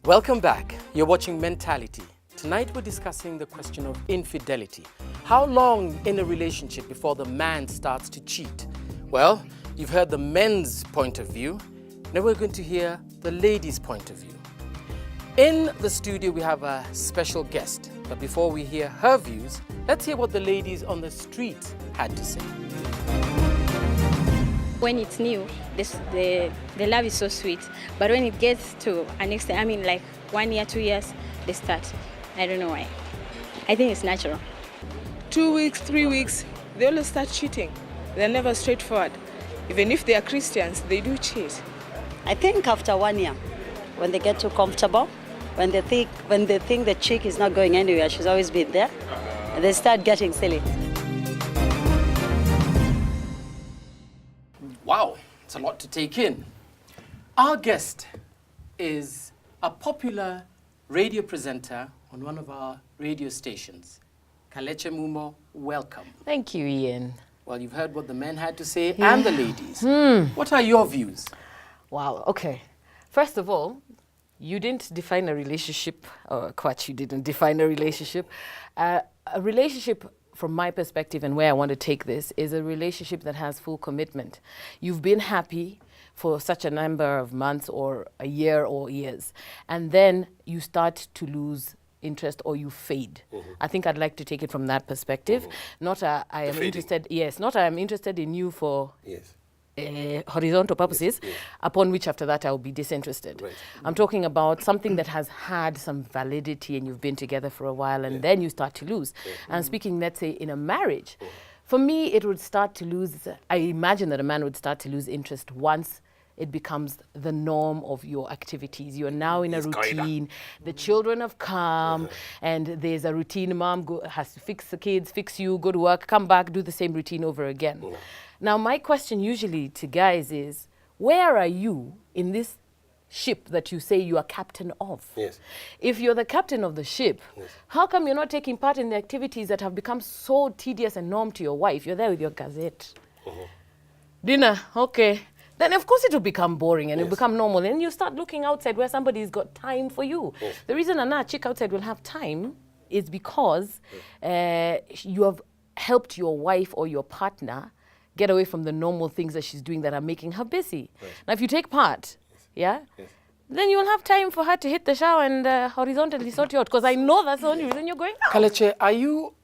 Welcome back. You're watching Mentality. Tonight we're discussing the question of infidelity. How long in a relationship before the man starts to cheat? Well, you've heard the men's point of view. Now we're going to hear the ladies' point of view. In the studio we have a special guest. But before we hear her views, let's hear what the ladies on the street had to say. When it's new, the love is so sweet. But when it gets to an extent, I mean like 1 year, 2 years, they start. I don't know why. I think it's natural. 2 weeks, 3 weeks, they always start cheating. They're never straightforward. Even if they are Christians, they do cheat. I think after 1 year, when they get too comfortable, when they think the chick is not going anywhere, she's always been there, and they start getting silly. Wow, it's a lot to take in. Our guest is a popular radio presenter on one of our radio stations. Kalekye Mumo, welcome. Thank you, Ian. Well, you've heard what the men had to say and the ladies. What are your views? Wow, okay. First of all, you didn't define a relationship, or Kwach, you didn't define a relationship. A relationship, from my perspective and where I want to take this, is a relationship that has full commitment. You've been happy for such a number of months or a year or years, and then you start to lose interest or you fade. I think I'd like to take it from that perspective. Not I am interested, not I am interested in you for horizontal purposes, upon which after that I'll be disinterested. Right. I'm talking about something that has had some validity and you've been together for a while and then you start to lose. And speaking, let's say, in a marriage, for me it would start to lose, I imagine that a man would start to lose interest once it becomes the norm of your activities. You're now in a routine. The children have come, and there's a routine. Mom has to fix the kids, fix you, go to work, come back, do the same routine over again. Now, my question usually to guys is, where are you in this ship that you say you are captain of? Yes. If you're the captain of the ship, how come you're not taking part in the activities that have become so tedious and norm to your wife? You're there with your gazette. Dinner, okay. Then of course it will become boring and it will become normal. And you start looking outside where somebody's got time for you. The reason a chick outside will have time is because you have helped your wife or your partner get away from the normal things that she's doing that are making her busy. Now if you take part, then you will have time for her to hit the shower and horizontally sort you out. Because I know that's the only reason you're going out. Kalekye, are you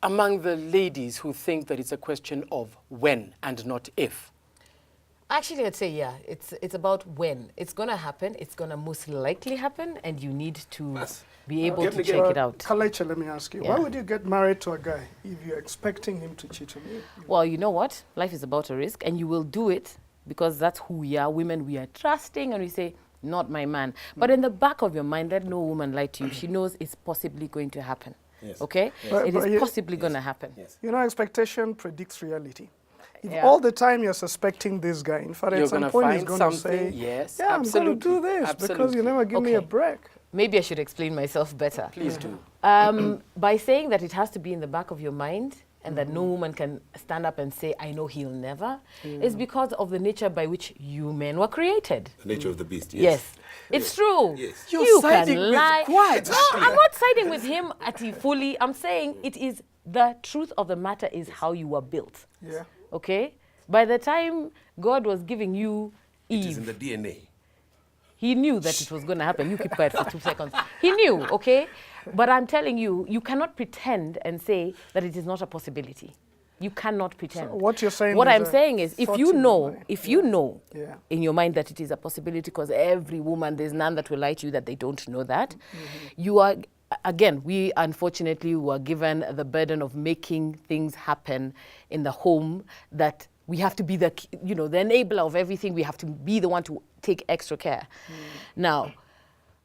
among the ladies who think that it's a question of when and not if? Actually, I'd say, it's about when. It's going to happen. It's going to most likely happen, and you need to be able to check it out. Kalekye, let me ask you, why would you get married to a guy if you're expecting him to cheat on you? Well, you know what? Life is about a risk, and you will do it because that's who we are. Women, we are trusting, and we say, not my man. But in the back of your mind, let no woman lie to you. She knows it's possibly going to happen. Okay? It is possibly going to happen. You know, expectation predicts reality. If all the time you're suspecting this guy, in fact, at some point he's going to say, I'm going to do this because you never give me a break. Maybe I should explain myself better. Please do. By saying that it has to be in the back of your mind and that no woman can stand up and say, I know he'll never, is because of the nature by which you men were created. The nature of the beast, Yes. It's true. Yes. You're siding with Kwach. No, I'm not siding with him fully. I'm saying it is the truth of the matter is how you were built. Yeah. Okay? By the time God was giving you Eve, it is in the DNA. He knew that it was going to happen. You keep quiet for 2 seconds. He knew, okay? But I'm telling you, you cannot pretend and say that it is not a possibility. You cannot pretend. So what you're saying What I'm saying is, if you know in your mind that it is a possibility, because every woman, there's none that will lie to you that they don't know that, you are, again, we unfortunately were given the burden of making things happen in the home, that we have to be the enabler of everything. We have to be the one to take extra care. Now,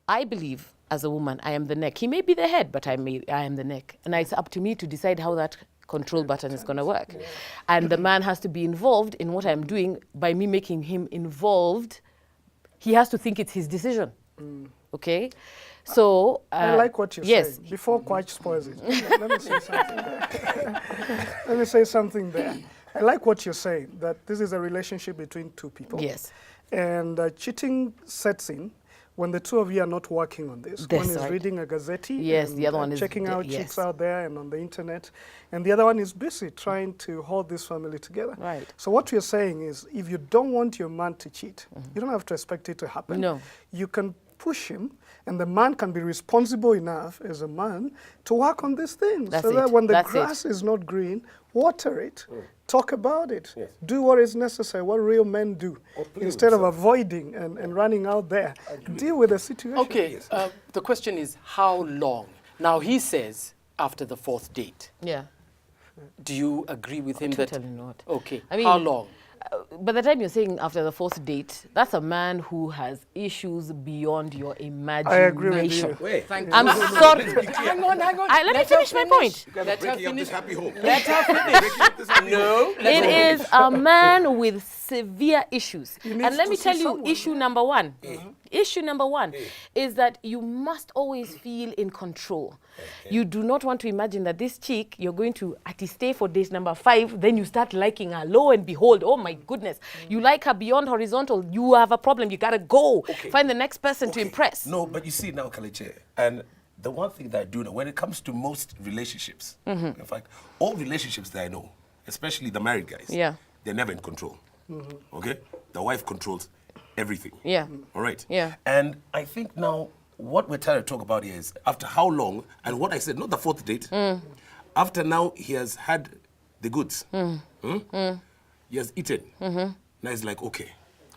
I believe as a woman, I am the neck. He may be the head, but I am the neck. And it's up to me to decide how that control button is going to work. And the man has to be involved in what I'm doing. By me making him involved, he has to think it's his decision. Okay? So I like what you're saying. Before Kwach spoils it, let me say something there. Let me say something there. I like what you're saying, that this is a relationship between two people. Yes. And cheating sets in when the two of you are not working on this. That's one is right. reading a Gazette, Yes, the other one is checking out chicks out there and on the internet, and the other one is busy trying to hold this family together. Right. So what we're saying is, if you don't want your man to cheat, you don't have to expect it to happen. No. You can push him, and the man can be responsible enough as a man to work on these things. That's so that it. when the That's grass it. is not green, water it. Talk about it. Do what is necessary, what real men do. Instead of avoiding and running out there, deal with the situation. Okay, the question is how long? Now he says after the 4th date. Yeah. Do you agree with him Totally not. Okay, I mean, how long? By the time you're saying after the 4th date, that's a man who has issues beyond your imagination. I agree with you. Wait. I'm sorry. Hang on. Let me finish my point. Let her Breaking up this finish. happy home. Let her finish. No. It is a man with severe issues. And needs let me to tell see you, someone. issue number one. Issue number one is that you must always feel in control. You do not want to imagine that this chick, you're going to stay for date number 5, then you start liking her. Lo and behold, oh my goodness, you like her beyond horizontal. You have a problem. You gotta go find the next person to impress. No, but you see now, Kalekye, and the one thing that I do know, when it comes to most relationships, in fact, all relationships that I know, especially the married guys, they're never in control. Okay? The wife controls everything. Yeah. All right? Yeah. And I think now, what we're trying to talk about here is after how long, and what I said, not the 4th date, after now he has had the goods, he has eaten, now it's like, okay.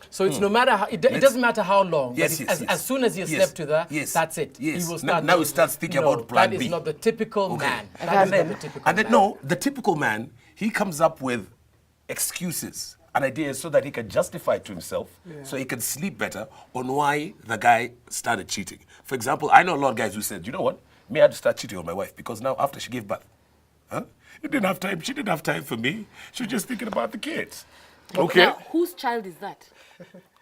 So it's no matter how, it doesn't matter how long. Yes, but as soon as you slept with her, that's it. Yes. He will start. Now he starts thinking about plan B. That is not the typical man. And then, no, the typical man, he comes up with excuses and ideas so that he can justify to himself, so he can sleep better on why the guy started cheating. For example, I know a lot of guys who said, you know what, me, I had to start cheating on my wife because now after she gave birth, she didn't have time for me. She was just thinking about the kids. Okay. Now, whose child is that?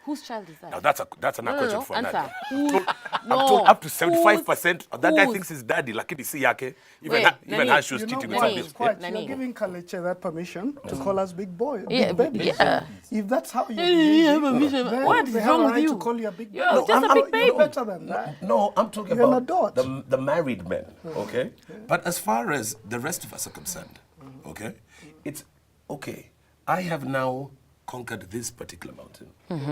Whose child is that? Now that's another question for answer. another. I'm told up to 75% of that guy thinks his daddy, lakini si yake. Even her, she was cheating with somebody else. Quite, you're giving Kalekye that permission to call us big boy, Yeah, big baby. yeah. If that's how you behave, then What is they have wrong a with right you? to call you a big You're boy. just a big baby. You're better than that. No, I'm talking You're an about adult. the married men, okay? But as far as the rest of us are concerned, okay, it's okay. I have now conquered this particular mountain.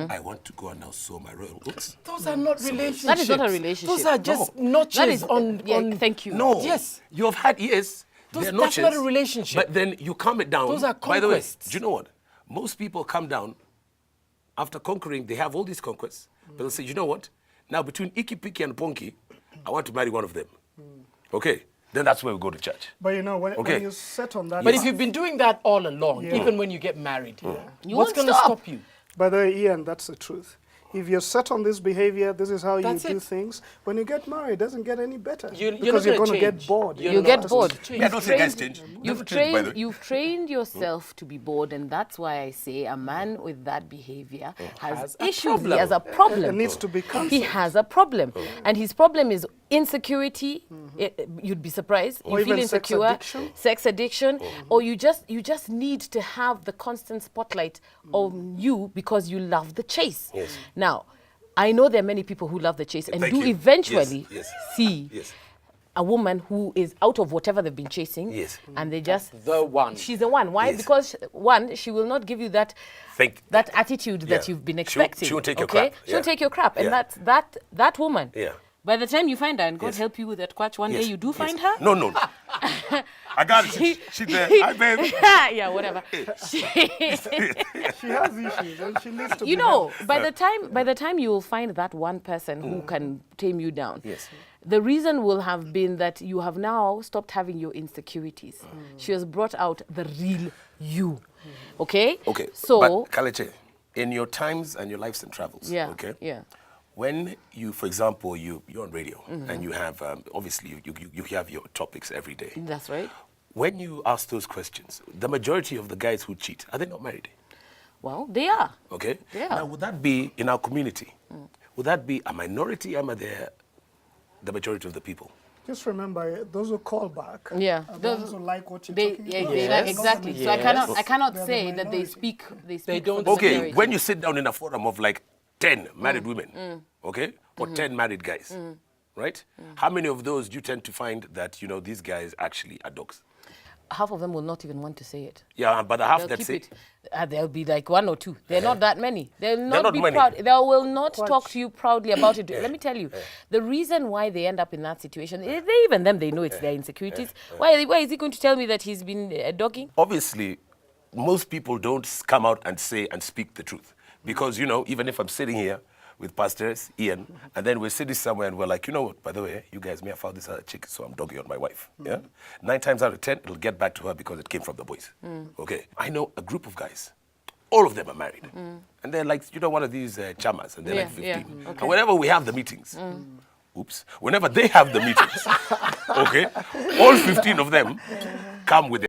I want to go and now sow my royal oats. Those are not relationships. That is not a relationship. Those are just That notches is on. Thank you. No. Yes. You have had years. That's notches, not a relationship. But then you calm it down. Those are By the way, conquests. do you know what? Most people come down after conquering. They have all these conquests, but they'll say, you know what? Now between Iki Piki and Ponki, I want to marry one of them. Okay. Then that's where we go to church. But you know, when you set on that... But if you've been doing that all along, even when you get married, what's going to stop you? By the way, Ian, that's the truth. If you're set on this behavior, this is how you do things. When you get married, it doesn't get any better. Because you're going to get bored. You get bored. Yeah, don't say guys change. You've trained yourself to be bored, and that's why I say a man with that behavior has issues. He has a problem. It needs to be counseled. He has a problem, and his problem is insecurity. You'd be surprised. Or you feel even insecure, sex addiction, or you just need to have the constant spotlight on you because you love the chase. Yes. Now, I know there are many people who love the chase and Thank do you. eventually Yes. see Yes. a woman who is out of whatever they've been chasing, Yes. and they just The one. She's the one. Why? Yes. Because one, she will not give you that attitude that you've been expecting. She won't take your crap. She'll take your crap, and that's that woman. Yeah. By the time you find her, and God help you with that Kwach, one day you do find her. No. I got it. She's there. Hi, babe. Yeah, whatever. She has issues and she needs to You be know, helped. by the time you will find that one person who can tame you down, Yes. the reason will have been that you have now stopped having your insecurities. She has brought out the real you. Okay? Okay. So, but Kalekye, in your times and your lives and travels, okay? Yeah. When you, for example, you're on radio and you have, obviously, you have your topics every day. That's right. When you ask those questions, the majority of the guys who cheat, are they not married? Well, they are. Okay? Yeah. Now, would that be, in our community, would that be a minority, or are they the majority of the people? Just remember, those who call back are the ones who like what you're talking about. Like, exactly. Yes. So I cannot say that they speak. They don't for the Okay, majority. when you sit down in a forum of like 10 married women, okay, or 10 married guys, right? How many of those do you tend to find that, you know, these guys actually are dogs? Half of them will not even want to say it. Yeah, but the half that say it. There'll be like 1 or 2. They're not that many. They'll not be proud. They will not talk to you proudly about it. Let me tell you, the reason why they end up in that situation, even them, they know it's their insecurities. Why is he going to tell me that he's been dogging? Obviously, most people don't come out and say and speak the truth. Because, you know, even if I'm sitting here with Pastors, Ian, and then we're sitting somewhere and we're like, you know what, by the way, you guys may have found this other chick, so I'm dogging on my wife. Yeah? 9 times out of 10, it'll get back to her because it came from the boys. Okay? I know a group of guys. All of them are married. And they're like, you know, one of these chamas, and they're like 15. Okay. And whenever we have the meetings, whenever they have the meetings, okay, all 15 of them come with